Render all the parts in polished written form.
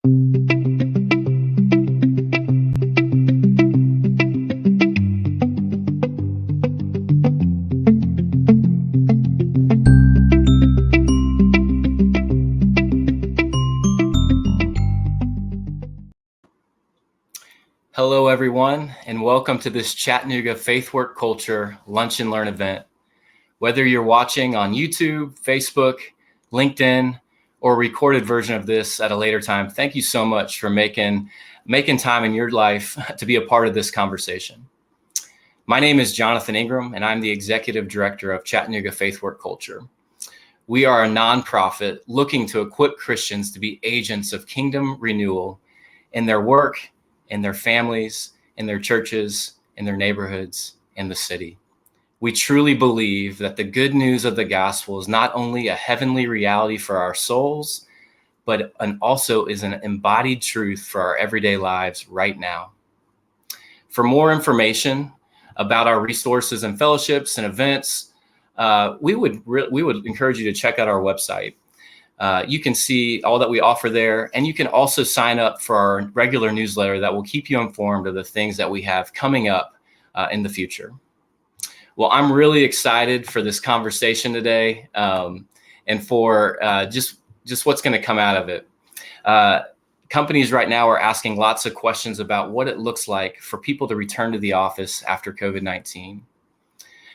Hello, everyone, and welcome to this Chattanooga Faith Work Culture Lunch and Learn event. Whether you're watching on YouTube, Facebook, LinkedIn, or a recorded version of this at a later time, thank you so much for making time in your life to be a part of this conversation. My name is Jonathan Ingram, and I'm the Executive Director of Chattanooga Faith Work Culture. We are a nonprofit looking to equip Christians to be agents of kingdom renewal in their work, in their families, in their churches, in their neighborhoods, in the city. We truly believe that the good news of the gospel is not only a heavenly reality for our souls, but also is an embodied truth for our everyday lives right now. For more information about our resources and fellowships and events, we would encourage you to check out our website. You can see all that we offer there, and you can also sign up for our regular newsletter that will keep you informed of the things that we have coming up in the future. Well, I'm really excited for this conversation today, and for just what's going to come out of it. Companies right now are asking lots of questions about what it looks like for people to return to the office after COVID-19.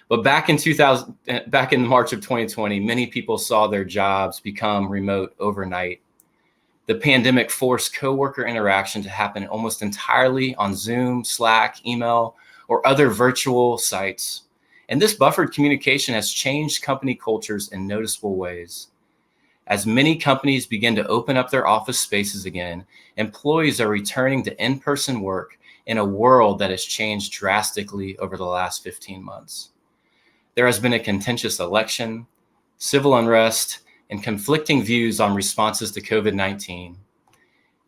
But back in March of 2020, many people saw their jobs become remote overnight. The pandemic forced coworker interaction to happen almost entirely on Zoom, Slack, email, or other virtual sites. And this buffered communication has changed company cultures in noticeable ways. As many companies begin to open up their office spaces again, employees are returning to in-person work in a world that has changed drastically over the last 15 months. There has been a contentious election, civil unrest, and conflicting views on responses to COVID-19.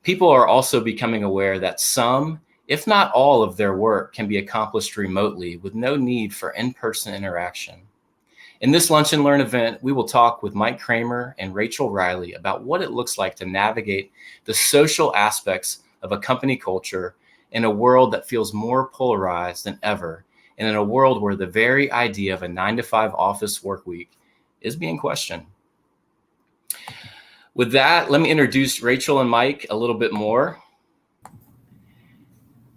People are also becoming aware that some, if not all, of their work can be accomplished remotely with no need for in-person interaction. In this Lunch and Learn event, we will talk with Mike Kramer and Rachel Riley about what it looks like to navigate the social aspects of a company culture in a world that feels more polarized than ever, and in a world where the very idea of a 9-to-5 office work week is being questioned. With that, let me introduce Rachel and Mike a little bit more.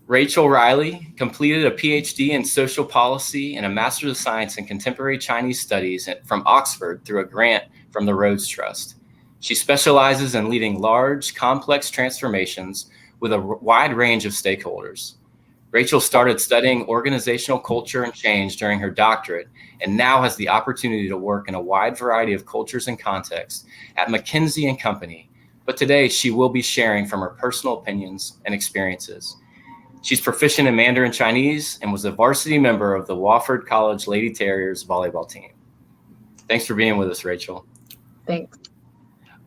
Rachel Riley completed a PhD in Social Policy and a Master's of Science in Contemporary Chinese Studies from Oxford through a grant from the Rhodes Trust. She specializes in leading large, complex transformations with a wide range of stakeholders. Rachel started studying organizational culture and change during her doctorate, and now has the opportunity to work in a wide variety of cultures and contexts at McKinsey and Company. But today she will be sharing from her personal opinions and experiences. She's proficient in Mandarin Chinese and was a varsity member of the Wofford College Lady Terriers volleyball team. Thanks for being with us, Rachel. Thanks.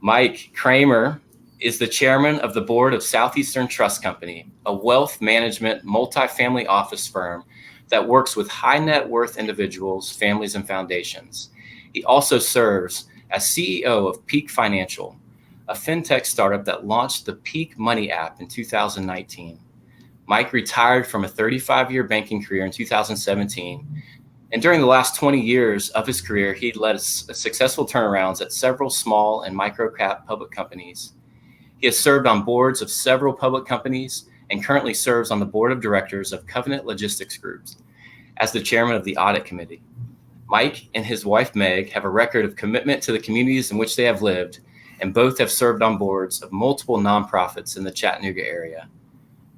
Mike Kramer is the chairman of the board of Southeastern Trust Company, a wealth management multifamily office firm that works with high net worth individuals, families, and foundations. He also serves as CEO of Peak Financial, a Fintech startup that launched the PeakMoney app in 2019. Mike retired from a 35-year banking career in 2017. And during the last 20 years of his career, he led successful turnarounds at several small and micro-cap public companies. He has served on boards of several public companies and currently serves on the board of directors of Covenant Logistics Groups as the chairman of the audit committee. Mike and his wife, Meg, have a record of commitment to the communities in which they have lived, and both have served on boards of multiple nonprofits in the Chattanooga area.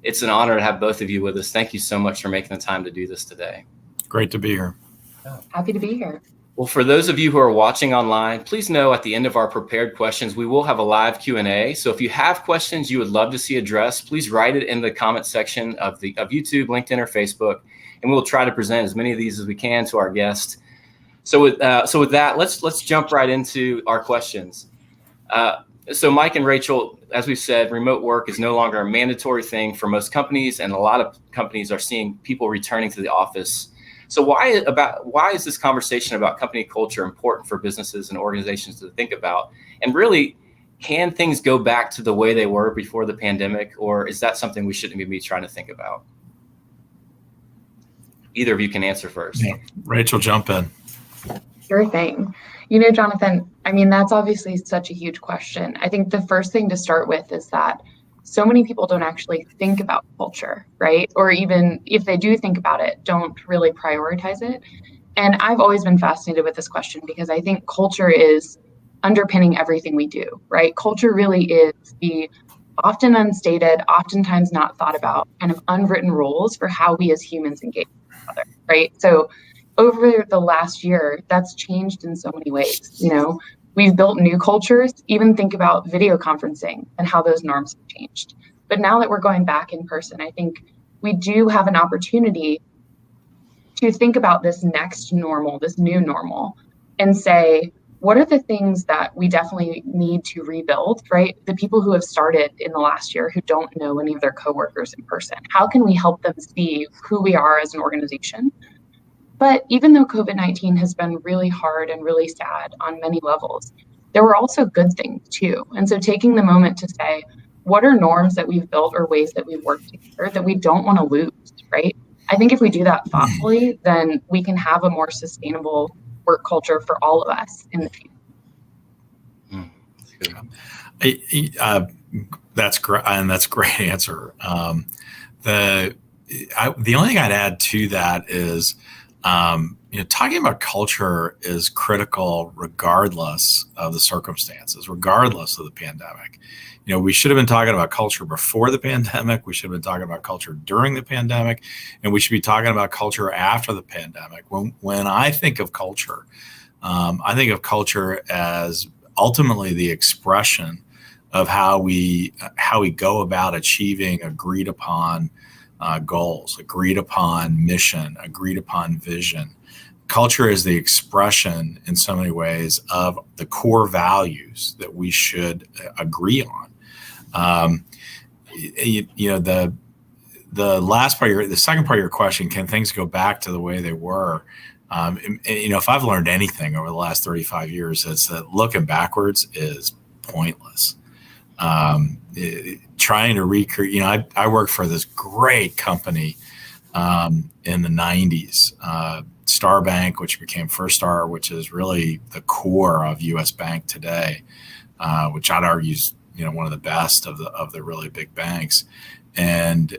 It's an honor to have both of you with us. Thank you so much for making the time to do this today. Great to be here. Happy to be here. Well, for those of you who are watching online, please know at the end of our prepared questions, we will have a live Q&A. So if you have questions you would love to see addressed, please write it in the comment section of YouTube, LinkedIn, or Facebook, and we'll try to present as many of these as we can to our guests. So with that, let's jump right into our questions. So Mike and Rachel, as we've said, remote work is no longer a mandatory thing for most companies, and a lot of companies are seeing people returning to the office. So why is this conversation about company culture important for businesses and organizations to think about? And really, can things go back to the way they were before the pandemic, or is that something we shouldn't be trying to think about? Either of you can answer first. Yeah. Rachel, jump in. Sure thing. Jonathan, that's obviously such a huge question. I think the first thing to start with is that so many people don't actually think about culture, right? Or even if they do think about it, don't really prioritize it. And I've always been fascinated with this question because I think culture is underpinning everything we do, right? Culture really is the often unstated, oftentimes not thought about kind of unwritten rules for how we as humans engage with each other, right? So over the last year, that's changed in so many ways. We've built new cultures, even think about video conferencing and how those norms have changed. But now that we're going back in person, I think we do have an opportunity to think about this next normal, this new normal, and say, what are the things that we definitely need to rebuild, right? The people who have started in the last year who don't know any of their coworkers in person, how can we help them see who we are as an organization? But even though COVID-19 has been really hard and really sad on many levels, there were also good things too. And so taking the moment to say, what are norms that we've built or ways that we've worked together that we don't want to lose, right? I think if we do that thoughtfully, then we can have a more sustainable work culture for all of us in the future. That's great, and that's a great answer. The only thing I'd add to that is, talking about culture is critical regardless of the circumstances, regardless of the pandemic. We should have been talking about culture before the pandemic. We should have been talking about culture during the pandemic, and we should be talking about culture after the pandemic. When I think of culture, I think of culture as ultimately the expression of how we go about achieving agreed upon goals, agreed upon mission, agreed upon vision. Culture is the expression in so many ways of the core values that we should agree on. The last part, the second part of your question, can things go back to the way they were? If I've learned anything over the last 35 years, it's that looking backwards is pointless. Trying to recreate, I worked for this great company in the 90s, Star Bank, which became First Star, which is really the core of U.S. Bank today, which I'd argue is one of the best of the really big banks. And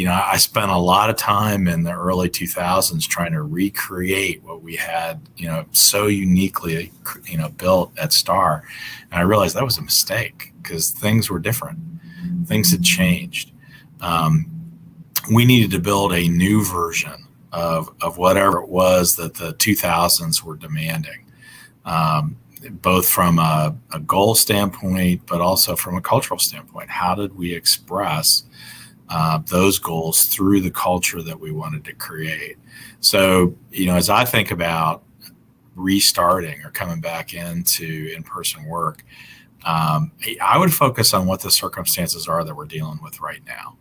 I spent a lot of time in the early 2000s trying to recreate what we had so uniquely built at Star, and I realized that was a mistake because things were different. Things had changed. We needed to build a new version of whatever it was that the 2000s were demanding, both from a goal standpoint, but also from a cultural standpoint. How did we express those goals through the culture that we wanted to create? So, as I think about restarting or coming back into in-person work, I would focus on what the circumstances are that we're dealing with right now.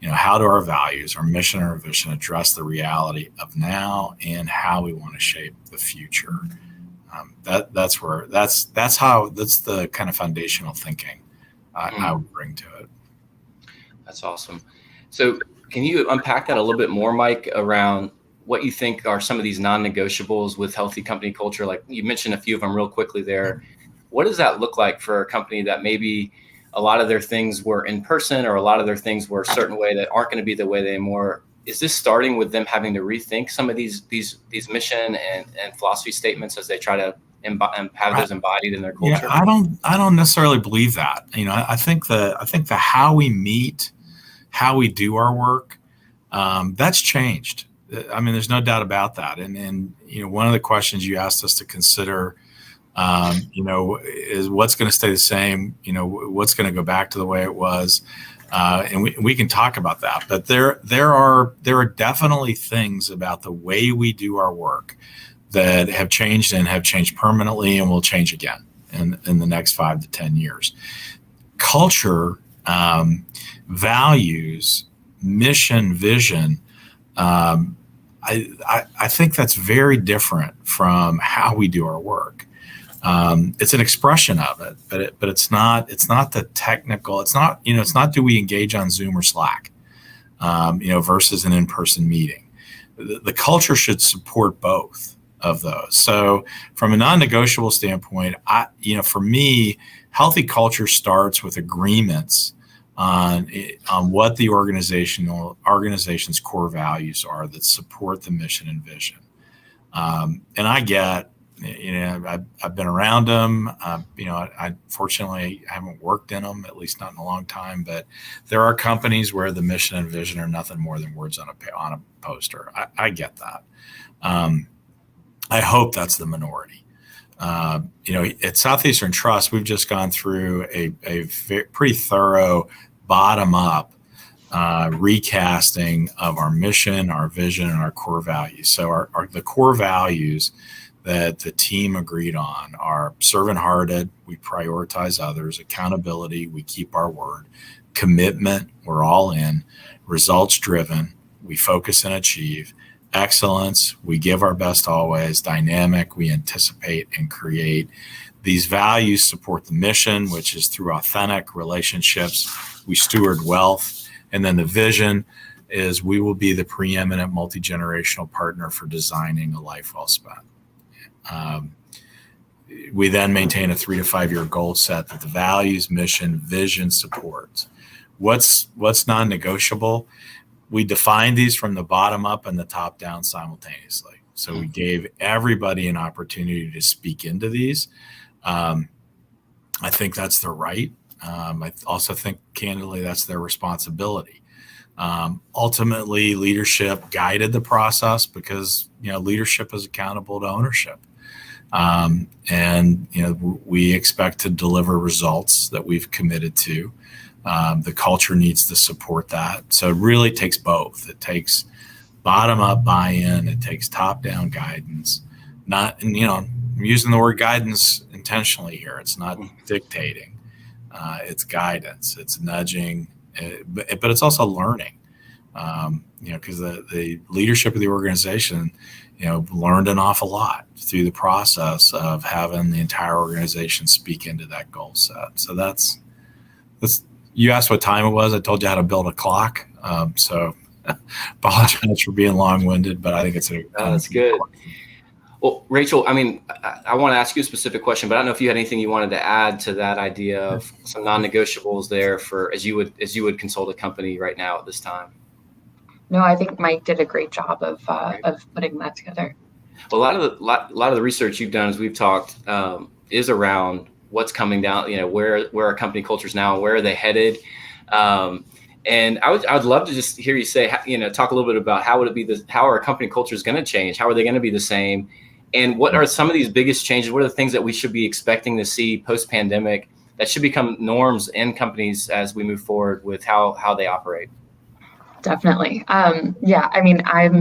How do our values, our mission, our vision address the reality of now and how we want to shape the future? That's the kind of foundational thinking I would bring to it. That's awesome. So can you unpack that a little bit more, Mike, around what you think are some of these non-negotiables with healthy company culture? Like you mentioned a few of them real quickly there. What does that look like for a company that maybe a lot of their things were in person or a lot of their things were a certain way that aren't going to be the way they more? Is this starting with them having to rethink some of these mission and philosophy statements as they try to have those embodied in their culture? Yeah, I don't necessarily believe that. I think the how we meet, how we do our work, that's changed. There's no doubt about that. And one of the questions you asked us to consider, is what's going to stay the same? What's going to go back to the way it was? And we can talk about that. But there are definitely things about the way we do our work that have changed and have changed permanently and will change again in the next 5 to 10 years. Culture, values, mission, vision, I think that's very different from how we do our work. It's an expression of it, but it's not the technical. It's not do we engage on Zoom or Slack, versus an in-person meeting. The culture should support both of those. So from a non-negotiable standpoint, for me, healthy culture starts with agreements on what the organization's core values are that support the mission and vision. And I get, I've been around them. I fortunately haven't worked in them, at least not in a long time. But there are companies where the mission and vision are nothing more than words on a poster. I get that. I hope that's the minority. At Southeastern Trust, we've just gone through a pretty thorough bottom-up recasting of our mission, our vision, and our core values. So the core values that the team agreed on are servant-hearted, we prioritize others; accountability, we keep our word; commitment, we're all in; results-driven, we focus and achieve; excellence, we give our best always; dynamic, we anticipate and create. These values support the mission, which is through authentic relationships, we steward wealth. And then the vision is we will be the preeminent multi-generational partner for designing a life well spent. We then maintain a 3 to 5 year goal set that the values, mission, vision supports. What's non-negotiable? We defined these from the bottom up and the top down simultaneously. So we gave everybody an opportunity to speak into these. I think that's their right. I also think, candidly, that's their responsibility. Ultimately, leadership guided the process because leadership is accountable to ownership, and we expect to deliver results that we've committed to. The culture needs to support that. So it really takes both. It takes bottom-up buy-in. It takes top-down guidance. I'm using the word guidance intentionally here. It's not dictating. It's guidance. It's nudging, but it's also learning. Because the leadership of the organization, learned an awful lot through the process of having the entire organization speak into that goal set. So that's. You asked what time it was. I told you how to build a clock. So apologize for being long-winded, but I think it's that's good. Well, Rachel, I want to ask you a specific question, but I don't know if you had anything you wanted to add to that idea of some non-negotiables there for as you would consult a company right now at this time. No, I think Mike did a great job of putting that together. Well, a lot of the research you've done as we've talked is around what's coming down, where our company culture is now, where are they headed? And I would love to just hear you say, talk a little bit about how our company culture is going to change? How are they going to be the same? And what are some of these biggest changes? What are the things that we should be expecting to see post-pandemic that should become norms in companies as we move forward with how they operate? Definitely. I'm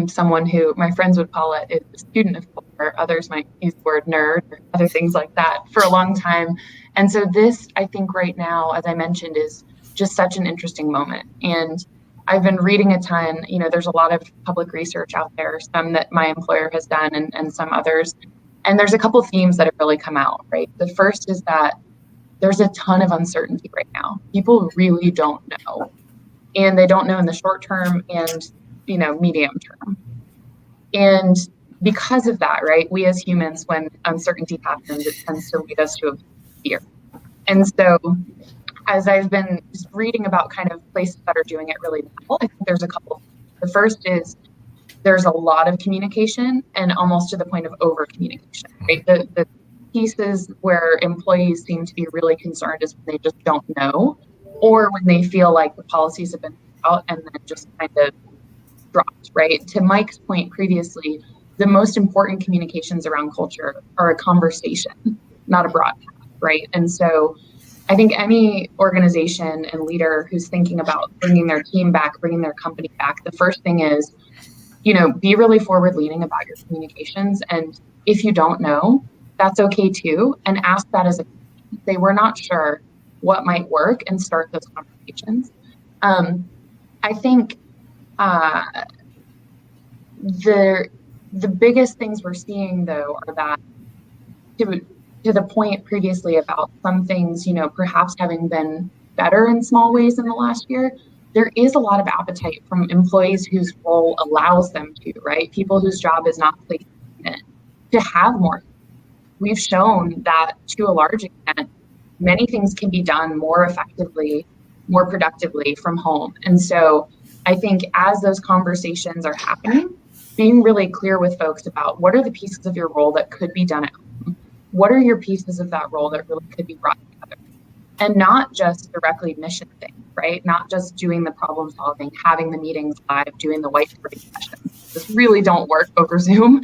someone who my friends would call it a student of culture. Others might use the word nerd or other things like that for a long time. And so this, I think right now, as I mentioned, is just such an interesting moment. And I've been reading a ton. There's a lot of public research out there, some that my employer has done and some others. And there's a couple of themes that have really come out, right? The first is that there's a ton of uncertainty right now. People really don't know. And they don't know in the short term and, medium term. And because of that, right, we as humans, when uncertainty happens, it tends to lead us to a fear. And so as I've been just reading about kind of places that are doing it really well, I think there's a couple. The first is there's a lot of communication and almost to the point of over communication, right? The pieces where employees seem to be really concerned is when they just don't know, or when they feel like the policies have been out and then just kind of dropped, right? To Mike's point previously, the most important communications around culture are a conversation, not a broadcast, right? And so I think any organization and leader who's thinking about bringing their team back, bringing their company back, the first thing is, be really forward-leaning about your communications. And if you don't know, that's okay too. And ask that as say, we're not sure what might work, and start those conversations. I think the biggest things we're seeing, though, are that to the point previously about some things, perhaps having been better in small ways in the last year, there is a lot of appetite from employees whose role allows them to, right? People whose job is not placed in it, to have more. We've shown that to a large extent, many things can be done more effectively, more productively from home. And so I think as those conversations are happening, being really clear with folks about what are the pieces of your role that could be done at home? What are your pieces of that role that really could be brought together? And not just directly mission things, right? Not just doing the problem solving, having the meetings live, doing the whiteboarding sessions. This really don't work over Zoom.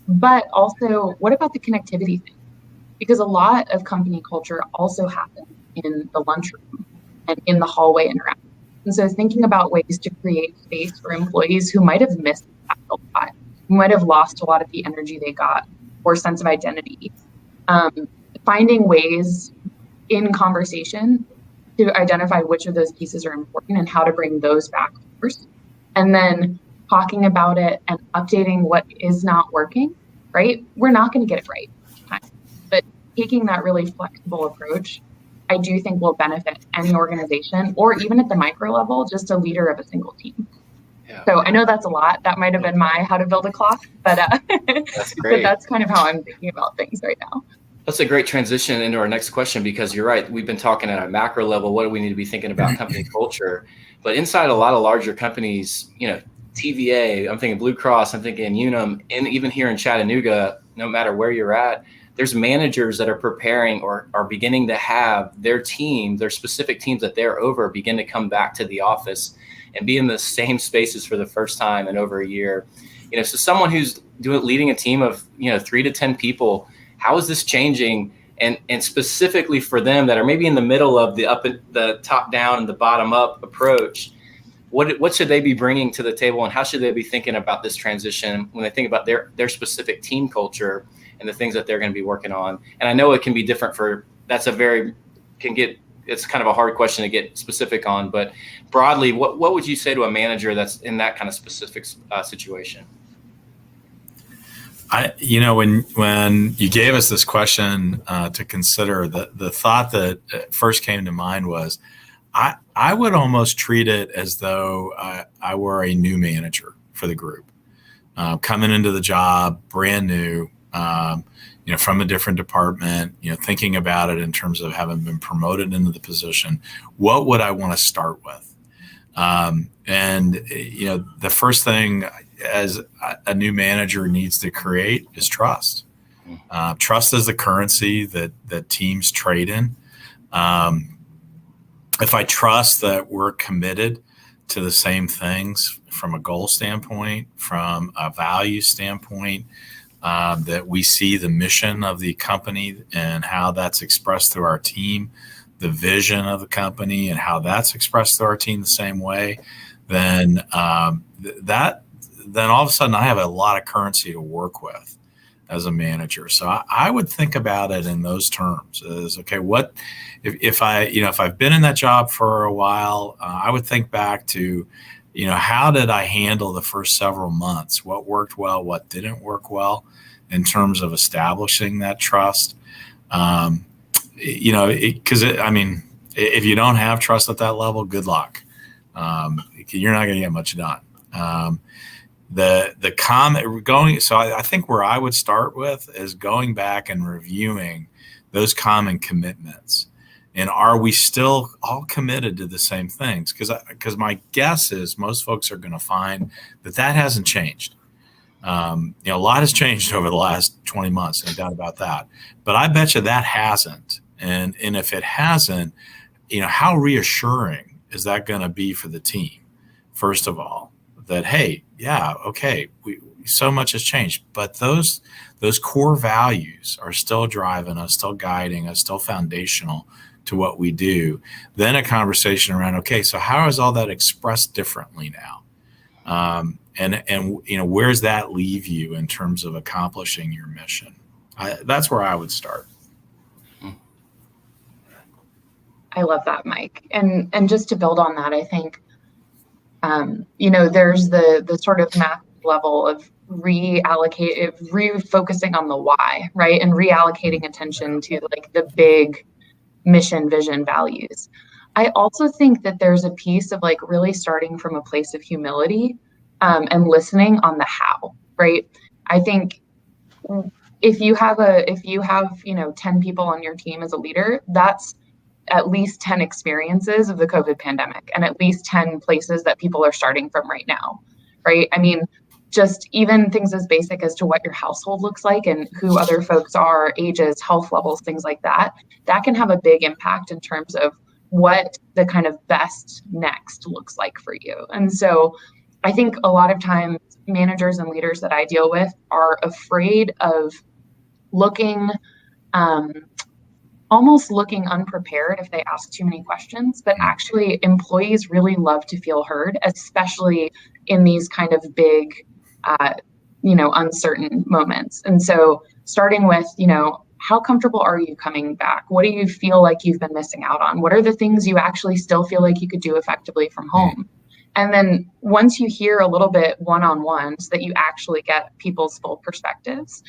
But also, what about the connectivity thing? Because a lot of company culture also happens in the lunchroom and in the hallway interaction. And so thinking about ways to create space for employees who might have missed that a lot, who might have lost a lot of the energy they got or sense of identity. Finding ways in conversation to identify which of those pieces are important and how to bring those back first. And then talking about it and updating what is not working, right? We're not going to get it right each time. But taking that really flexible approach, I do think will benefit any organization, or even at the micro level, just a leader of a single team. Yeah. So I know that's a lot. That might have been my how to build a clock, but that's great. But that's kind of how I'm thinking about things right now. That's a great transition into our next question, because you're right. We've been talking at a macro level. What do we need to be thinking about company culture? But inside a lot of larger companies, TVA, I'm thinking Blue Cross, I'm thinking Unum, and even here in Chattanooga, no matter where you're at, there's managers that are preparing or are beginning to have their team, their specific teams that they're over, begin to come back to the office and be in the same spaces for the first time in over a year. So someone who's leading a team of 3 to 10 people, how is this changing? And specifically for them that are maybe in the middle of the top down and the bottom up approach, what should they be bringing to the table, and how should they be thinking about this transition when they think about their specific team culture and the things that they're going to be working on? And I know it can be different it's kind of a hard question to get specific on, but broadly, what would you say to a manager that's in that kind of specific situation? When you gave us this question to consider, the thought that first came to mind was, I would almost treat it as though I were a new manager for the group, coming into the job, brand new, from a different department, thinking about it in terms of having been promoted into the position. What would I want to start with? The first thing as a new manager needs to create is trust. Trust is the currency that teams trade in. If I trust that we're committed to the same things from a goal standpoint, from a value standpoint, that we see the mission of the company and how that's expressed through our team, the vision of the company and how that's expressed through our team the same way, then all of a sudden I have a lot of currency to work with as a manager. So I would think about it in those terms as, okay, what if I've been in that job for a while, I would think back to, how did I handle the first several months? What worked well, what didn't work well in terms of establishing that trust? Because if you don't have trust at that level, good luck. You're not going to get much done. So I think where I would start with is going back and reviewing those common commitments. And are we still all committed to the same things? Because my guess is most folks are going to find that hasn't changed. A lot has changed over the last 20 months, no doubt about that. But I bet you that hasn't. And if it hasn't, how reassuring is that going to be for the team? First of all, that, hey, yeah, okay, so much has changed, but those core values are still driving us, still guiding us, still foundational to what we do. Then a conversation around, okay, so how is all that expressed differently now? And where's that leave you in terms of accomplishing your mission? That's where I would start. I love that, Mike. And just to build on that, I think, there's the sort of math level of refocusing on the why, right? And reallocating attention to like the big mission, vision, values. I also think that there's a piece of like really starting from a place of humility and listening on the how, right? I think if you have 10 people on your team as a leader, that's at least 10 experiences of the COVID pandemic and at least 10 places that people are starting from right now, right? I mean, just even things as basic as to what your household looks like and who other folks are, ages, health levels, things like that, that can have a big impact in terms of what the kind of best next looks like for you. And so I think a lot of times managers and leaders that I deal with are afraid of looking, almost looking unprepared if they ask too many questions, but actually employees really love to feel heard, especially in these kind of big, uncertain moments. And so starting with, how comfortable are you coming back? What do you feel like you've been missing out on? What are the things you actually still feel like you could do effectively from home? And then once you hear a little bit one-on-one so that you actually get people's full perspectives,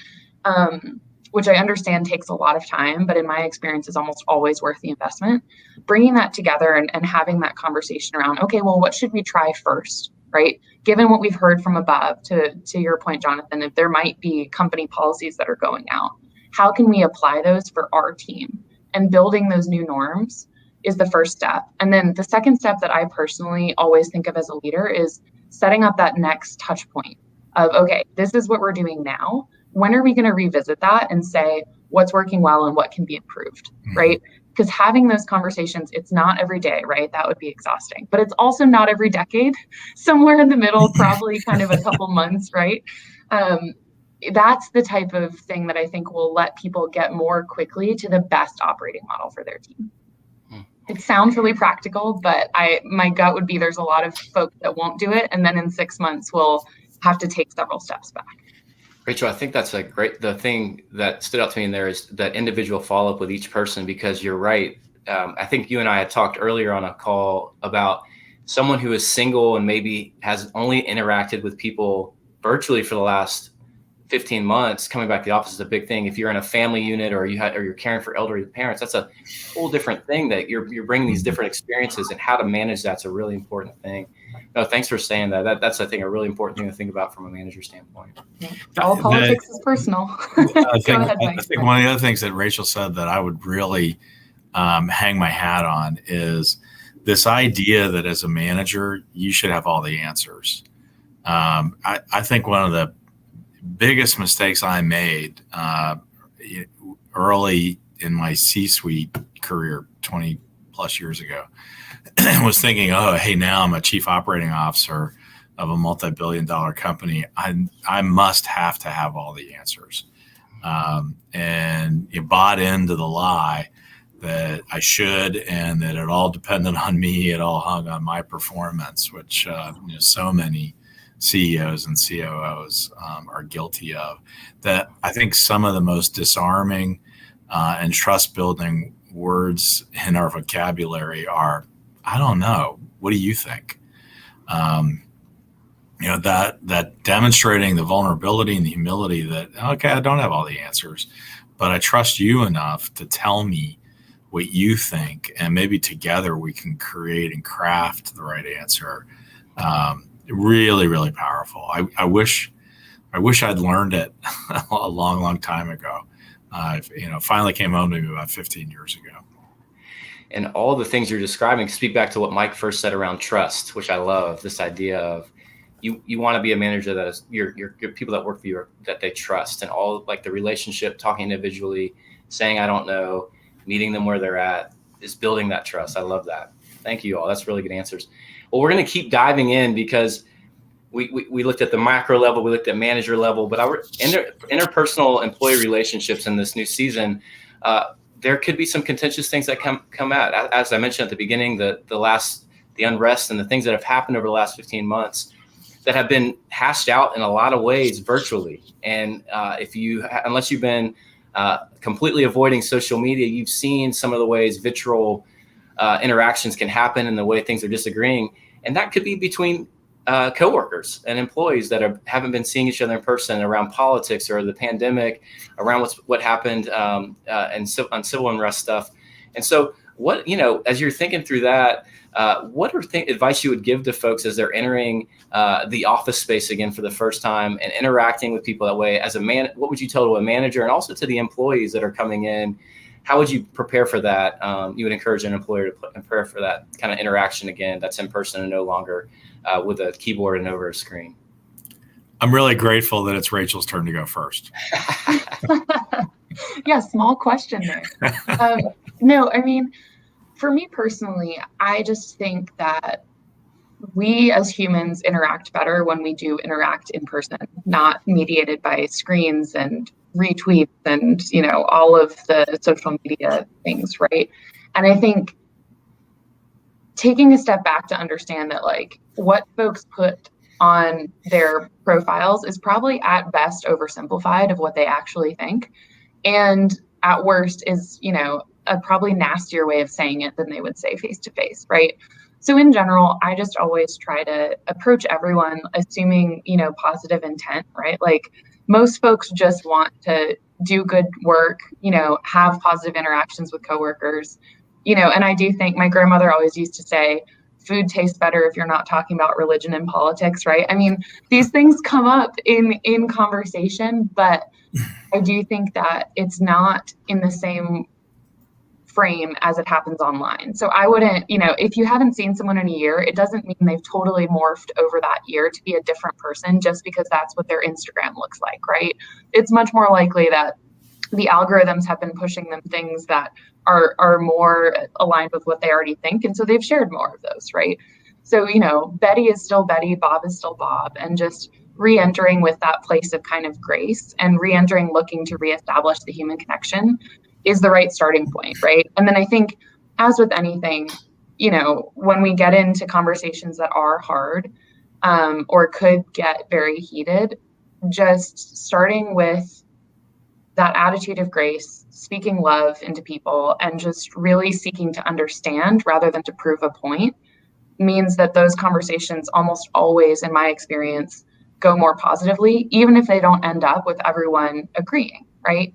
which I understand takes a lot of time, but in my experience is almost always worth the investment, bringing that together and having that conversation around, okay, well, what should we try first, right? Given what we've heard from above, to your point, Jonathan, if there might be company policies that are going out, how can we apply those for our team? And building those new norms is the first step. And then the second step that I personally always think of as a leader is setting up that next touch point of, okay, this is what we're doing now. When are we going to revisit that and say what's working well and what can be improved, right? Because having those conversations, it's not every day, right? That would be exhausting, but it's also not every decade. Somewhere in the middle, probably kind of a couple months, right? That's the type of thing that I think will let people get more quickly to the best operating model for their team. It sounds really practical, but my gut would be there's a lot of folks that won't do it. And then in 6 months, we'll have to take several steps back. Rachel, I think that's the thing that stood out to me in there is that individual follow-up with each person, because you're right. I think you and I had talked earlier on a call about someone who is single and maybe has only interacted with people virtually for the last 15 months. Coming back to the office is a big thing. If you're in a family unit or you're caring for elderly parents, that's a whole different thing, that you're bringing these different experiences, and how to manage that's a really important thing. No, thanks for saying that. That's, I think, a really important thing to think about from a manager standpoint. Yeah. All politics is personal. I think one of the other things that Rachel said that I would really hang my hat on is this idea that as a manager, you should have all the answers. I think one of the biggest mistakes I made early in my C-suite career 20 plus years ago was thinking, oh, hey, now I'm a chief operating officer of a multi-billion-dollar company. I must have to have all the answers. And you bought into the lie that I should, and that it all depended on me. It all hung on my performance, which so many CEOs and COOs are guilty of. That I think some of the most disarming and trust-building words in our vocabulary are, I don't know, what do you think? That demonstrating the vulnerability and the humility that, okay, I don't have all the answers, but I trust you enough to tell me what you think, and maybe together we can create and craft the right answer. Really, really powerful. I wish I'd learned it a long, long time ago. Finally came home to me about 15 years ago. And all the things you're describing speak back to what Mike first said around trust, which I love. This idea of you want to be a manager that is your people that work for you that they trust, and all like the relationship, talking individually, saying I don't know, meeting them where they're at, is building that trust. I love that. Thank you all. That's really good answers. Well, we're going to keep diving in, because we looked at the macro level, we looked at manager level, but our interpersonal employee relationships in this new season, there could be some contentious things that come out. As I mentioned at the beginning, the unrest and the things that have happened over the last 15 months that have been hashed out in a lot of ways virtually. And unless you've been completely avoiding social media, you've seen some of the ways vitriol interactions can happen and the way things are disagreeing. And that could be between coworkers and employees that haven't been seeing each other in person around politics or the pandemic, around what happened on civil unrest stuff. And so what, as you're thinking through that, what advice you would give to folks as they're entering the office space again for the first time and interacting with people that way? As a man, what would you tell to a manager and also to the employees that are coming in? How would you prepare for that? You would encourage an employer to prepare for that kind of interaction again, that's in person and no longer with a keyboard and over a screen. I'm really grateful that it's Rachel's turn to go first. Yeah, small question there. No, I mean, for me personally, I just think that we as humans interact better when we do interact in person, not mediated by screens and retweets and, all of the social media things, right? And I think taking a step back to understand that, like, what folks put on their profiles is probably at best oversimplified of what they actually think. And at worst is, a probably nastier way of saying it than they would say face to face, right? So in general, I just always try to approach everyone assuming, positive intent, right? Like, most folks just want to do good work, have positive interactions with coworkers, and I do think my grandmother always used to say, food tastes better if you're not talking about religion and politics, right? I mean, these things come up in conversation, but I do think that it's not in the same frame as it happens online. So I wouldn't, if you haven't seen someone in a year, it doesn't mean they've totally morphed over that year to be a different person just because that's what their Instagram looks like, right? It's much more likely that the algorithms have been pushing them things that are more aligned with what they already think. And so they've shared more of those, right? So, Betty is still Betty, Bob is still Bob, and just re-entering with that place of kind of grace and re-entering looking to reestablish the human connection is the right starting point, right? And then I think, as with anything, when we get into conversations that are hard or could get very heated, just starting with that attitude of grace, speaking love into people, and just really seeking to understand rather than to prove a point means that those conversations almost always, in my experience, go more positively, even if they don't end up with everyone agreeing, right?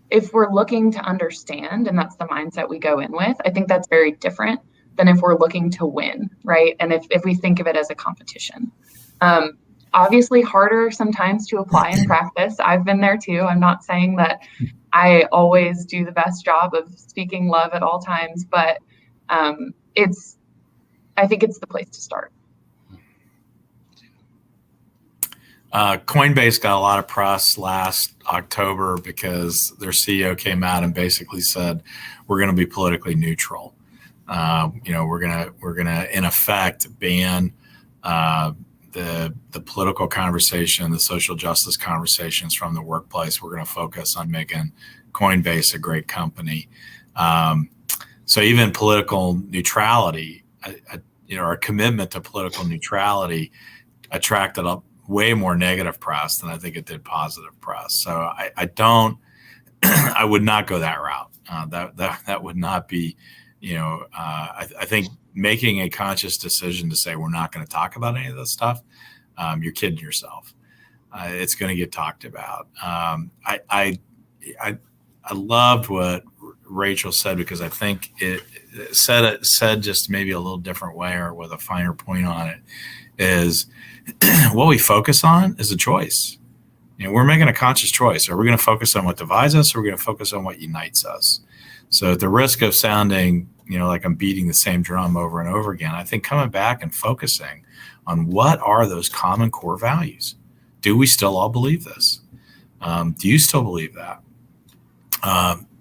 If we're looking to understand, and that's the mindset we go in with, I think that's very different than if we're looking to win, right? And if we think of it as a competition. Obviously harder sometimes to apply in practice. I've been there too. I'm not saying that I always do the best job of speaking love at all times, but I think it's the place to start. Coinbase got a lot of press last October because their CEO came out and basically said, we're going to be politically neutral. We're gonna in effect ban the political conversation, the social justice conversations from the workplace. We're going to focus on making Coinbase a great company. So even political neutrality, our commitment to political neutrality attracted up way more negative press than I think it did positive press. So I would not go that route. That would not be, I think making a conscious decision to say we're not going to talk about any of this stuff, you're kidding yourself. It's going to get talked about. I loved what Rachel said because I think it said just maybe a little different way or with a finer point on it is what we focus on is a choice. We're making a conscious choice. Are we going to focus on what divides us or are we going to focus on what unites us? So at the risk of sounding, like I'm beating the same drum over and over again, I think coming back and focusing on what are those common core values. Do we still all believe this? Do you still believe that?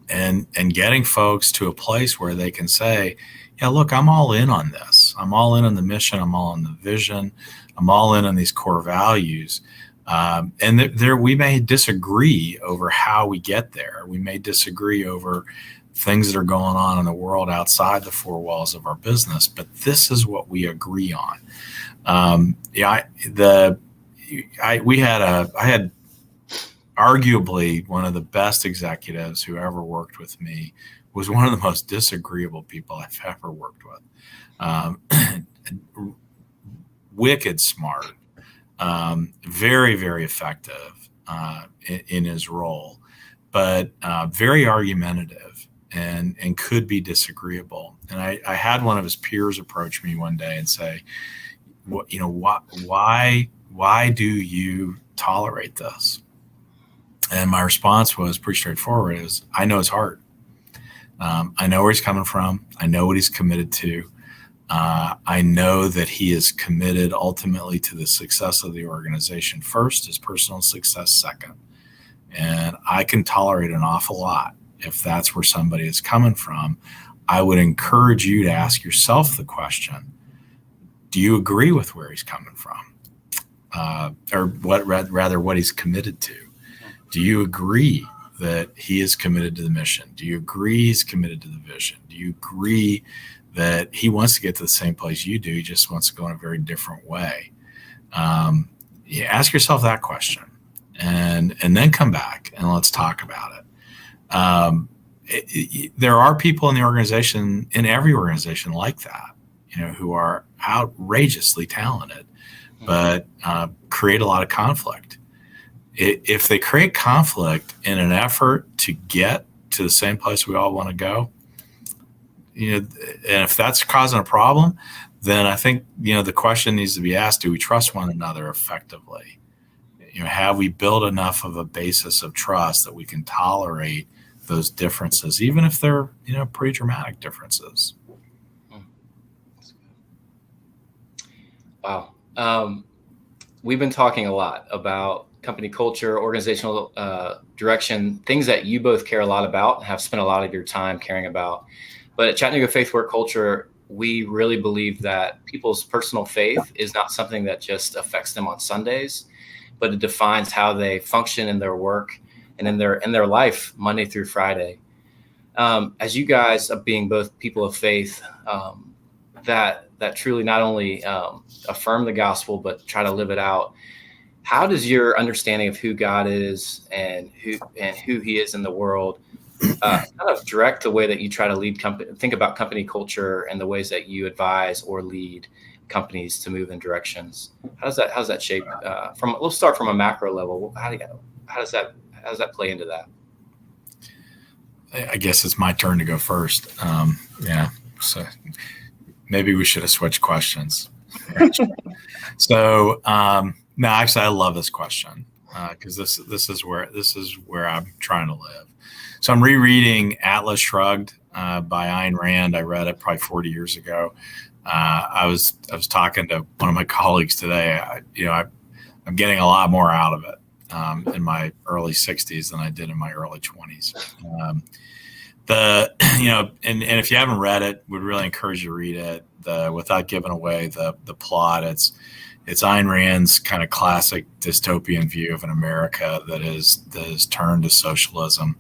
And getting folks to a place where they can say, yeah, look, I'm all in on this. I'm all in on the mission. I'm all in the vision. I'm all in on these core values. And there we may disagree over how we get there. We may disagree over things that are going on in the world outside the four walls of our business, but this is what we agree on. I had arguably one of the best executives who ever worked with me, was one of the most disagreeable people I've ever worked with. wicked smart, very, very effective in his role, but very argumentative and could be disagreeable. And I had one of his peers approach me one day and say, why do you tolerate this? And my response was pretty straightforward. It was, I know his heart. I know where he's coming from. I know what he's committed to. I know that he is committed ultimately to the success of the organization first, his personal success second. And I can tolerate an awful lot if that's where somebody is coming from. I would encourage you to ask yourself the question, do you agree with where he's coming from? Or what he's committed to? Do you agree that he is committed to the mission? Do you agree he's committed to the vision? Do you agree that he wants to get to the same place you do? He just wants to go in a very different way. Ask yourself that question, and then come back and let's talk about it. There are people in the organization, in every organization like that, who are outrageously talented, but create a lot of conflict. If they create conflict in an effort to get to the same place we all want to go, and if that's causing a problem, then I think, the question needs to be asked, do we trust one another effectively? Have we built enough of a basis of trust that we can tolerate those differences, even if they're, pretty dramatic differences? Wow. We've been talking a lot about company culture, organizational direction, things that you both care a lot about and have spent a lot of your time caring about. But at Chattanooga Faith Work Culture, we really believe that people's personal faith is not something that just affects them on Sundays, but it defines how they function in their work and in their life Monday through Friday. As you guys, being both people of faith, that truly not only affirm the gospel but try to live it out, how does your understanding of who God is and who He is in the world kind of direct the way that you try to think about company culture and the ways that you advise or lead companies to move in directions? How does that shape? Let's start from a macro level. How does that play into that? I guess it's my turn to go first. So maybe we should have switched questions. So. No, actually, I love this question because this is where I'm trying to live. So I'm rereading Atlas Shrugged by Ayn Rand. I read it probably 40 years ago. I was talking to one of my colleagues today. I'm getting a lot more out of it in my early 60s than I did in my early 20s. And if you haven't read it, would really encourage you to read it. Without giving away the plot, it's Ayn Rand's kind of classic dystopian view of an America that is turned to socialism,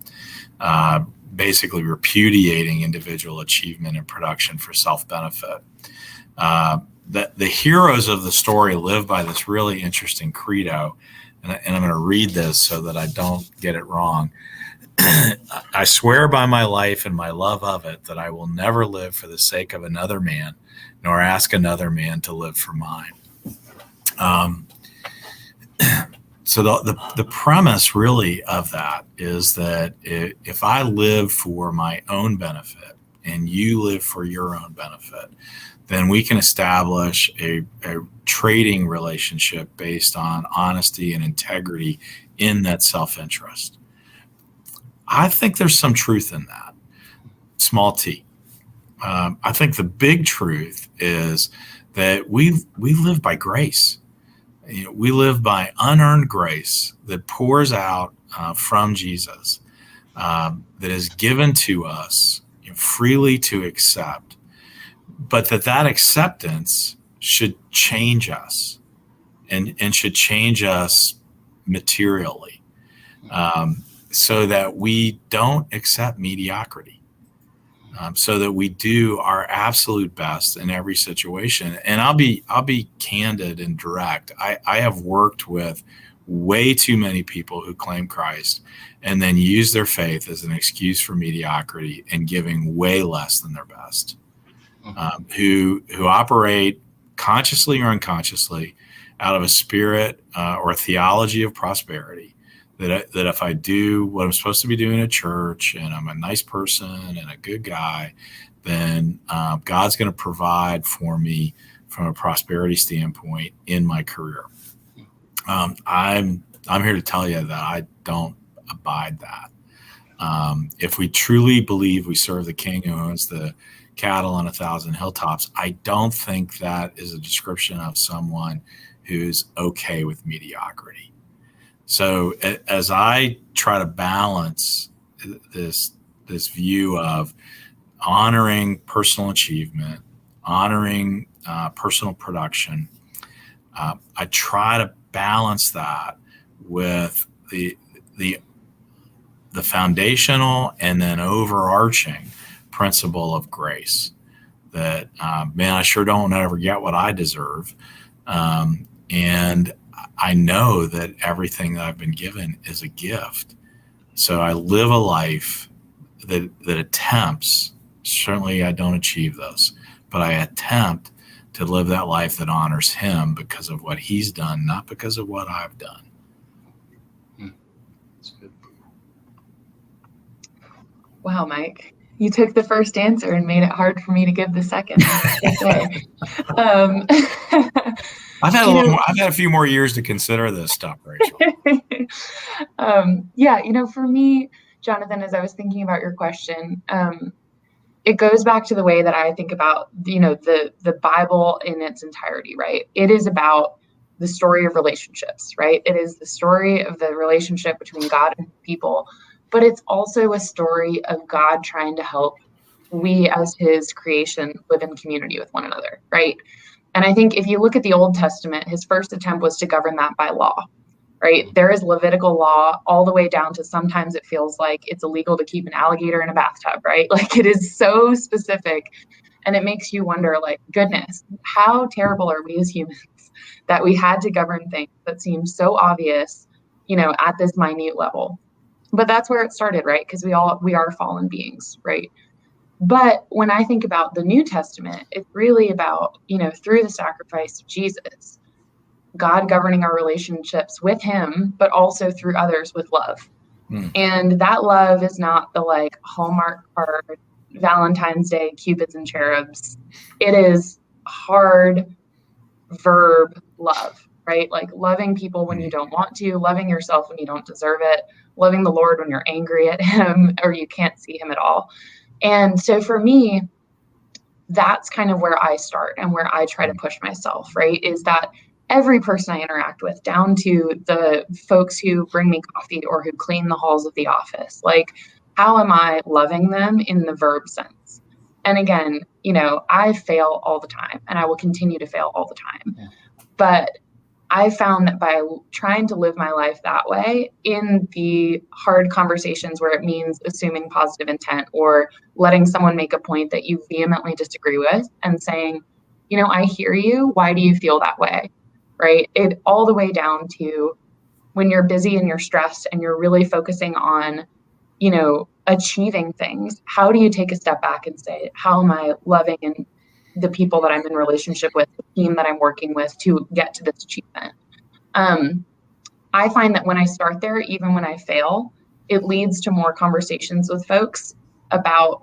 basically repudiating individual achievement and production for self-benefit. The heroes of the story live by this really interesting credo, and I'm going to read this so that I don't get it wrong. I swear by my life and my love of it that I will never live for the sake of another man, nor ask another man to live for mine. So the premise really of that is that if I live for my own benefit and you live for your own benefit, then we can establish a trading relationship based on honesty and integrity in that self-interest. I think there's some truth in that, small t. I think the big truth is that we live by grace. We live by unearned grace that pours out from Jesus, that is given to us freely to accept, but that acceptance should change us and should change us materially, so that we don't accept mediocrity. So that we do our absolute best in every situation. And I'll be candid and direct. I have worked with way too many people who claim Christ and then use their faith as an excuse for mediocrity and giving way less than their best, who operate consciously or unconsciously, out of a spirit or a theology of prosperity, that if I do what I'm supposed to be doing at church and I'm a nice person and a good guy, then God's going to provide for me from a prosperity standpoint in my career. I'm here to tell you that I don't abide that. If we truly believe we serve the King who owns the cattle on 1,000 hilltops, I don't think that is a description of someone who's okay with mediocrity. So as I try to balance this view of honoring personal achievement, honoring personal production, I try to balance that with the foundational and then overarching principle of grace. That man, I sure don't ever get what I deserve, and I know that everything that I've been given is a gift. So I live a life that attempts. Certainly, I don't achieve those, but I attempt to live that life that honors Him because of what He's done, not because of what I've done. That's good. Wow, Mike, you took the first answer and made it hard for me to give the second. I've had a few more years to consider this stuff, Rachel. Yeah, for me, Jonathan, as I was thinking about your question, it goes back to the way that I think about, the Bible in its entirety, right? It is about the story of relationships, right? It is the story of the relationship between God and people, but it's also a story of God trying to help we as His creation live in community with one another, right? And I think if you look at the Old Testament, His first attempt was to govern that by law, right? There is Levitical law all the way down to sometimes it feels like it's illegal to keep an alligator in a bathtub, right? Like, it is so specific, and it makes you wonder, like, goodness, how terrible are we as humans that we had to govern things that seem so obvious, at this minute level. But that's where it started, right? Because we are fallen beings, right? But when I think about the New Testament, it's really about, through the sacrifice of Jesus, God governing our relationships with Him, but also through others with love. And that love is not the Hallmark card, Valentine's Day, Cupids and cherubs. It is hard verb love, right? Like loving people when you don't want to, loving yourself when you don't deserve it, loving the Lord when you're angry at Him or you can't see Him at all. And so for me, that's kind of where I start and where I try to push myself, right? Is that every person I interact with, down to the folks who bring me coffee or who clean the halls of the office, how am I loving them in the verb sense? And again, I fail all the time and I will continue to fail all the time. Yeah. But I found that by trying to live my life that way in the hard conversations where it means assuming positive intent or letting someone make a point that you vehemently disagree with and saying, I hear you. Why do you feel that way? Right? It all the way down to when you're busy and you're stressed and you're really focusing on, achieving things. How do you take a step back and say, how am I loving and the people that I'm in relationship with, the team that I'm working with to get to this achievement? I find that when I start there, even when I fail, it leads to more conversations with folks about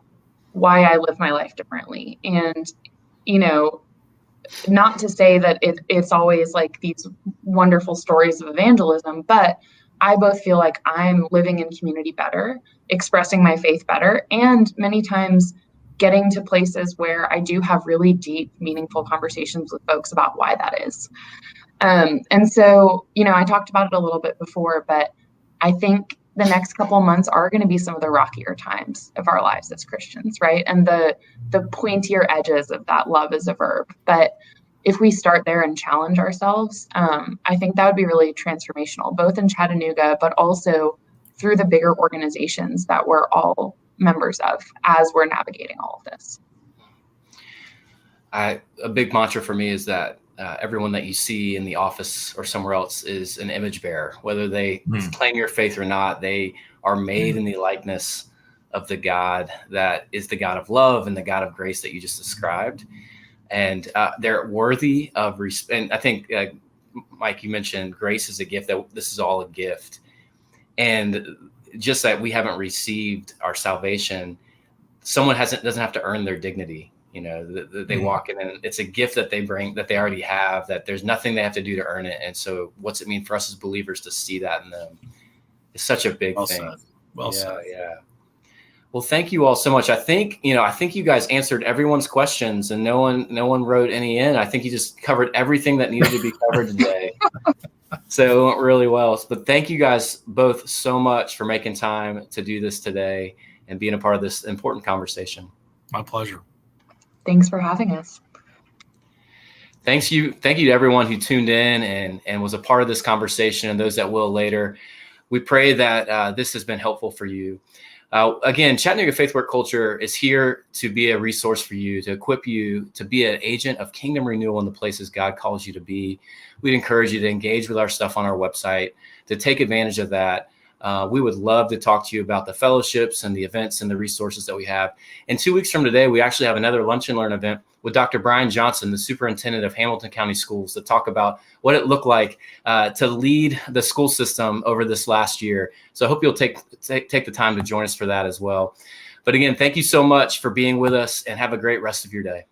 why I live my life differently. And, not to say that it's always like these wonderful stories of evangelism, but I both feel like I'm living in community better, expressing my faith better, and many times getting to places where I do have really deep, meaningful conversations with folks about why that is. And so, I talked about it a little bit before, but I think the next couple of months are going to be some of the rockier times of our lives as Christians, right? And the pointier edges of that love as a verb. But if we start there and challenge ourselves, I think that would be really transformational, both in Chattanooga, but also through the bigger organizations that we're all members of as we're navigating all of this. A big mantra for me is that everyone that you see in the office or somewhere else is an image bearer, whether they claim your faith or not. They are made in the likeness of the God that is the God of love and the God of grace that you just described. and they're worthy of respect. And I think, Mike, you mentioned grace is a gift, that this is all a gift. And just that we haven't received our salvation, someone doesn't have to earn their dignity. They walk in and it's a gift that they bring, that they already have, that there's nothing they have to do to earn it. And so what's it mean for us as believers to see that in them? It's such a big thing. Well said. Yeah. Well, thank you all so much. I think you guys answered everyone's questions, and no one wrote any in. I think you just covered everything that needed to be covered today. So it went really well. But thank you guys both so much for making time to do this today and being a part of this important conversation. My pleasure. Thanks for having us. Thank you to everyone who tuned in and was a part of this conversation, and those that will later. We pray that this has been helpful for you. Again, Chattanooga Faith Work Culture is here to be a resource for you, to equip you to be an agent of kingdom renewal in the places God calls you to be. We'd encourage you to engage with our stuff on our website, to take advantage of that. We would love to talk to you about the fellowships and the events and the resources that we have. And 2 weeks from today, we actually have another Lunch and Learn event with Dr. Brian Johnson, the superintendent of Hamilton County Schools, to talk about what it looked like to lead the school system over this last year. So I hope you'll take the time to join us for that as well. But again, thank you so much for being with us, and have a great rest of your day.